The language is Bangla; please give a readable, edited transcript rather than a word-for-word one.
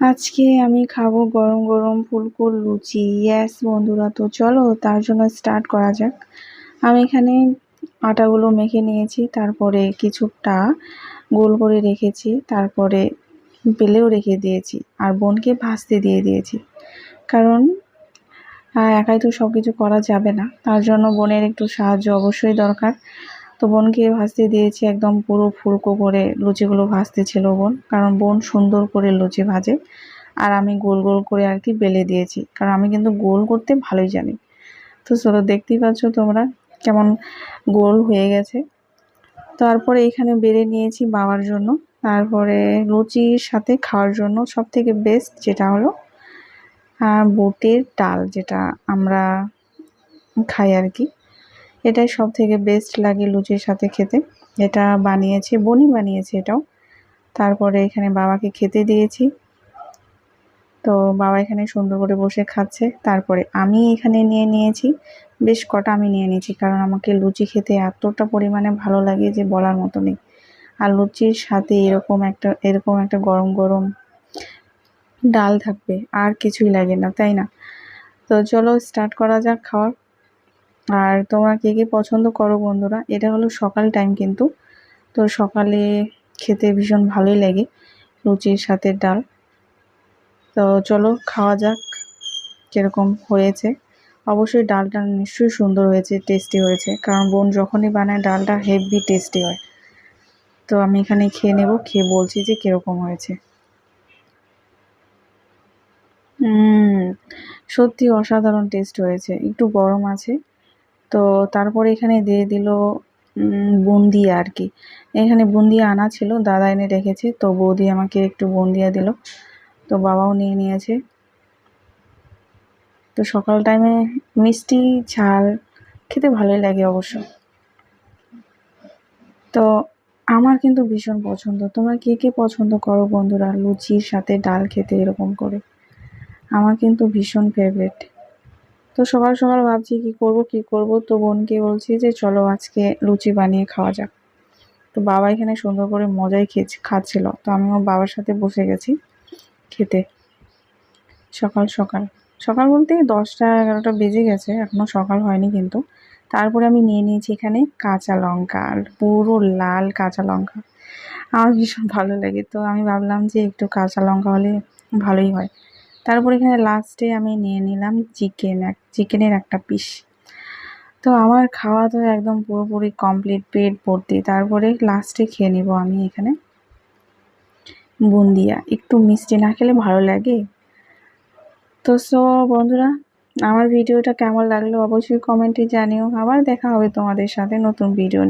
আজকে আমি খাবো গরম গরম ফুলকো লুচি। ইয়েস বন্ধুরা, তো চলো তার জন্য স্টার্ট করা যাক। আমি এখানে আটাগুলো মেখে নিয়েছি, তারপরে কিছুটা গোল করে রেখেছি, তারপরে বেলেও রেখে দিয়েছি আর বোনকে ভাজতে দিয়ে দিয়েছি। কারণ একাই তো সব কিছু করা যাবে না, তার জন্য বোনের একটু সাহায্য অবশ্যই দরকার। তো বোনকে ভাজতে দিয়েছি, একদম পুরো ফুলকো করে লুচিগুলো ভাজতে ছিল বোন, কারণ বোন সুন্দর করে লুচি ভাজে। আর আমি গোল গোল করে আর কি বেলে দিয়েছি, কারণ আমি কিন্তু গোল করতে ভালোই জানি। তো চলো, দেখতেই পাচ্ছ তোমরা কেমন গোল হয়ে গেছে। তারপরে এখানে বেলে নিয়েছি বাবার জন্য। তারপরে লুচির সাথে খাওয়ার জন্য সব থেকে বেস্ট যেটা হলো বুটের ডাল, যেটা আমরা খাই আর কি। এটাই সব থেকে বেস্ট লাগে লুচির সাথে খেতে। এটা বানিয়েছে বোনই বানিয়েছে এটাও। তারপরে এখানে বাবাকে খেতে দিয়েছি। তো বাবা এখানে সুন্দর করে বসে খাচ্ছে। তারপরে আমি এখানে নিয়ে নিয়েছি, বেশ কটা আমি নিয়ে নিয়েছি, কারণ আমাকে লুচি খেতে এতটা পরিমাণে ভালো লাগে যে বলার মতো নেই। আর লুচির সাথে এরকম একটা গরম গরম ডাল থাকবে, আর কিছুই লাগে না, তাই না? তো চলো স্টার্ট করা যাক খাওয়া। আর তোমরা কে কে পছন্দ করো বন্ধুরা? এটা হলো সকাল টাইম কিন্তু। তো সকালে খেতে ভীষণ ভালোই লাগে লুচির সাথে ডাল। তো চলো খাওয়া যাক কিরকম হয়েছে। অবশ্যই ডালটা নিশ্চয়ই সুন্দর হয়েছে, টেস্টি হয়েছে, কারণ বোন যখনই বানায় ডালটা হেভি টেস্টি হয়। তো আমি এখানে খেয়ে নেব, খেয়ে বলছি যে কিরকম হয়েছে। হুম, সত্যি অসাধারণ টেস্ট হয়েছে, একটু গরম আছে। তো তারপরে এখানে দিয়ে দিল বুন্দিয়া আর কি। এখানে বুন্দিয়া আনা ছিল, দাদা এনে রেখেছে, তো বৌদি আমাকে একটু বুন্দিয়া দিল। তো বাবাও নিয়ে নিয়েছে। তো সকাল টাইমে মিষ্টি ঝাল খেতে ভালোই লাগে অবশ্য। তো আমার কিন্তু ভীষণ পছন্দ। তোমরা কে কে পছন্দ করো বন্ধুরা লুচির সাথে ডাল খেতে এরকম করে? আমার কিন্তু ভীষণ ফেভারিট। তো সকাল সকাল ভাবছি কি করব, তো বোনকে বলছি যে চলো আজকে লুচি বানিয়ে খাওয়া যাক। তো বাবা এখানে সুন্দর করে মজাই খাচ্ছিল, তো আমিও বাবার সাথে বসে গেছি খেতে। সকাল সকাল, সকাল বলতে 10টা 11টা বেজে গেছে, এখনো সকাল হয়নি কিন্তু। তারপরে আমি নিয়ে নিয়েছি এখানে কাঁচা লঙ্কা, আর পুরো লাল কাঁচা লঙ্কা। আমার ভীষণ ভালো লাগে, তো আমি ভাবলাম যে একটু কাঁচা লঙ্কা হলে ভালোই হয়। তারপর এখানে লাস্টে আমি নিয়ে নিলাম চিকেনের একটা পিস। তো আমার খাওয়া তো একদম পুরোপুরি কমপ্লিট, পেট ভর্তি। তারপরে লাস্টে খেয়ে নিব আমি এখানে বুন্দিয়া। একটু মিষ্টি না খেলে ভালো লাগে? তো বন্ধুরা, আমার ভিডিওটা কেমন লাগলো অবশ্যই কমেন্টে জানিও। আবার দেখা হবে তোমাদের সাথে নতুন ভিডিও।